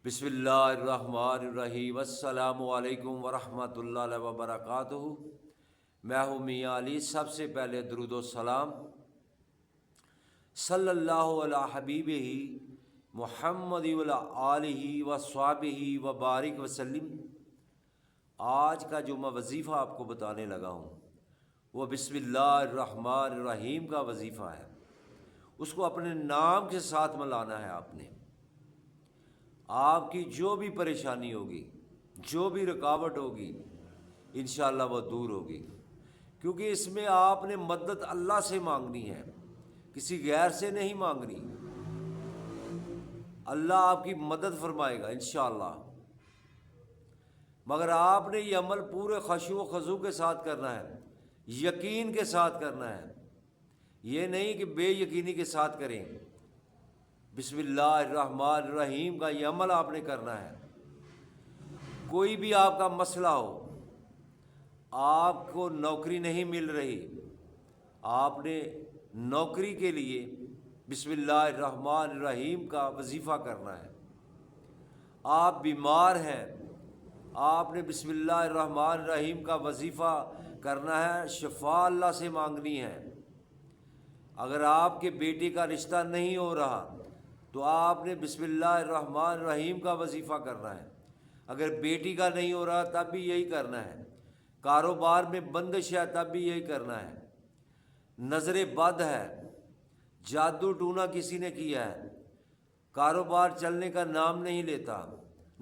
بسم اللہ الرحمن الرحیم۔ السلام علیکم ورحمۃ اللہ وبرکاتہ۔ میں ہوں میاں علی۔ سب سے پہلے درود و سلام صلی اللہ علی حبیبہ محمد وعلی آلہ وصحبہ وبارک وسلم۔ آج کا جو میں وظیفہ آپ کو بتانے لگا ہوں وہ بسم اللہ الرحمن الرحیم کا وظیفہ ہے۔ اس کو اپنے نام کے ساتھ ملانا ہے آپ نے۔ آپ کی جو بھی پریشانی ہوگی، جو بھی رکاوٹ ہوگی، انشاءاللہ وہ دور ہوگی، کیونکہ اس میں آپ نے مدد اللہ سے مانگنی ہے، کسی غیر سے نہیں مانگنی۔ اللہ آپ کی مدد فرمائے گا انشاءاللہ، مگر آپ نے یہ عمل پورے خشوع و خضوع کے ساتھ کرنا ہے، یقین کے ساتھ کرنا ہے۔ یہ نہیں کہ بے یقینی کے ساتھ کریں۔ بسم اللہ الرحمن الرحیم کا یہ عمل آپ نے کرنا ہے۔ کوئی بھی آپ کا مسئلہ ہو، آپ کو نوکری نہیں مل رہی، آپ نے نوکری کے لیے بسم اللہ الرحمن الرحیم کا وظیفہ کرنا ہے۔ آپ بیمار ہیں، آپ نے بسم اللہ الرحمن الرحیم کا وظیفہ کرنا ہے، شفا اللہ سے مانگنی ہے۔ اگر آپ کے بیٹے کا رشتہ نہیں ہو رہا تو آپ نے بسم اللہ الرحمن الرحیم کا وظیفہ کرنا ہے۔ اگر بیٹی کا نہیں ہو رہا تب بھی یہی کرنا ہے۔ کاروبار میں بندش ہے تب بھی یہی کرنا ہے۔ نظر بد ہے، جادو ٹونا کسی نے کیا ہے، کاروبار چلنے کا نام نہیں لیتا،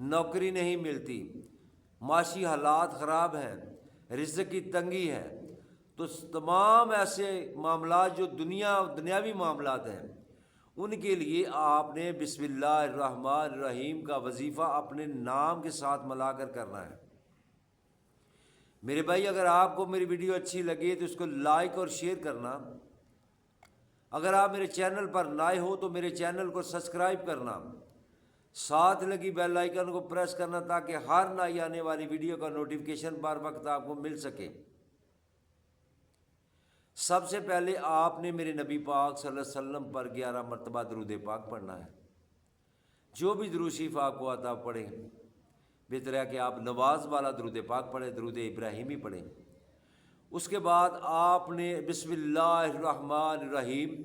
نوکری نہیں ملتی، معاشی حالات خراب ہیں، رزق کی تنگی ہے، تو تمام ایسے معاملات جو دنیاوی معاملات ہیں، ان کے لیے آپ نے بسم اللہ الرحمن الرحیم کا وظیفہ اپنے نام کے ساتھ ملا کر کرنا ہے۔ میرے بھائی، اگر آپ کو میری ویڈیو اچھی لگے تو اس کو لائک اور شیئر کرنا۔ اگر آپ میرے چینل پر نئے ہو تو میرے چینل کو سبسکرائب کرنا، ساتھ لگی بیل آئیکن کو پریس کرنا تاکہ ہر نئی آنے والی ویڈیو کا نوٹیفیکیشن بر وقت آپ کو مل سکے۔ سب سے پہلے آپ نے میرے نبی پاک صلی اللہ علیہ وسلم پر 11 مرتبہ درود پاک پڑھنا ہے۔ جو بھی درود شریف آپ کو آتا پڑھیں، بہتر ہے کہ آپ نواز والا درود پاک پڑھیں، درود ابراہیمی پڑھیں۔ اس کے بعد آپ نے بسم اللہ الرحمن الرحیم،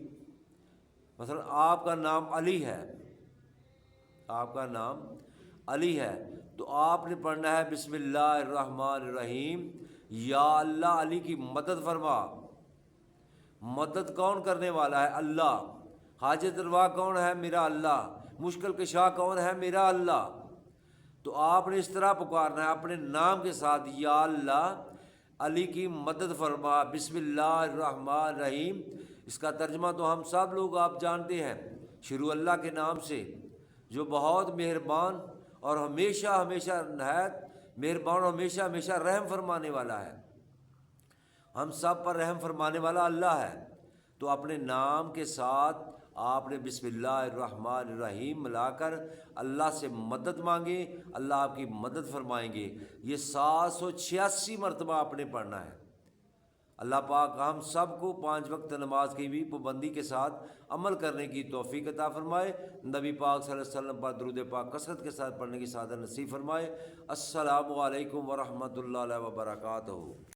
مثلا آپ کا نام علی ہے، آپ کا نام علی ہے تو آپ نے پڑھنا ہے بسم اللہ الرحمن الرحیم، یا اللہ علی کی مدد فرما۔ مدد کون کرنے والا ہے؟ اللہ۔ حاجت روا کون ہے؟ میرا اللہ۔ مشکل کشا کون ہے؟ میرا اللہ۔ تو آپ نے اس طرح پکارنا ہے اپنے نام کے ساتھ، یا اللہ علی کی مدد فرما، بسم اللہ الرحمن الرحیم۔ اس کا ترجمہ تو ہم سب لوگ آپ جانتے ہیں، شروع اللہ کے نام سے، جو بہت مہربان اور ہمیشہ نہایت مہربان اور ہمیشہ رحم فرمانے والا ہے۔ ہم سب پر رحم فرمانے والا اللہ ہے۔ تو اپنے نام کے ساتھ آپ نے بسم اللہ الرحمن الرحیم ملا کر اللہ سے مدد مانگے، اللہ آپ کی مدد فرمائیں گے۔ یہ 786 مرتبہ آپ نے پڑھنا ہے۔ اللہ پاک ہم سب کو 5 وقت نماز کی بھی پابندی کے ساتھ عمل کرنے کی توفیق عطا فرمائے۔ نبی پاک صلی اللہ علیہ وسلم پر درود پاک کثرت کے ساتھ پڑھنے کی سعادت نصیب فرمائے۔ السلام علیکم ورحمۃ اللہ وبرکاتہ۔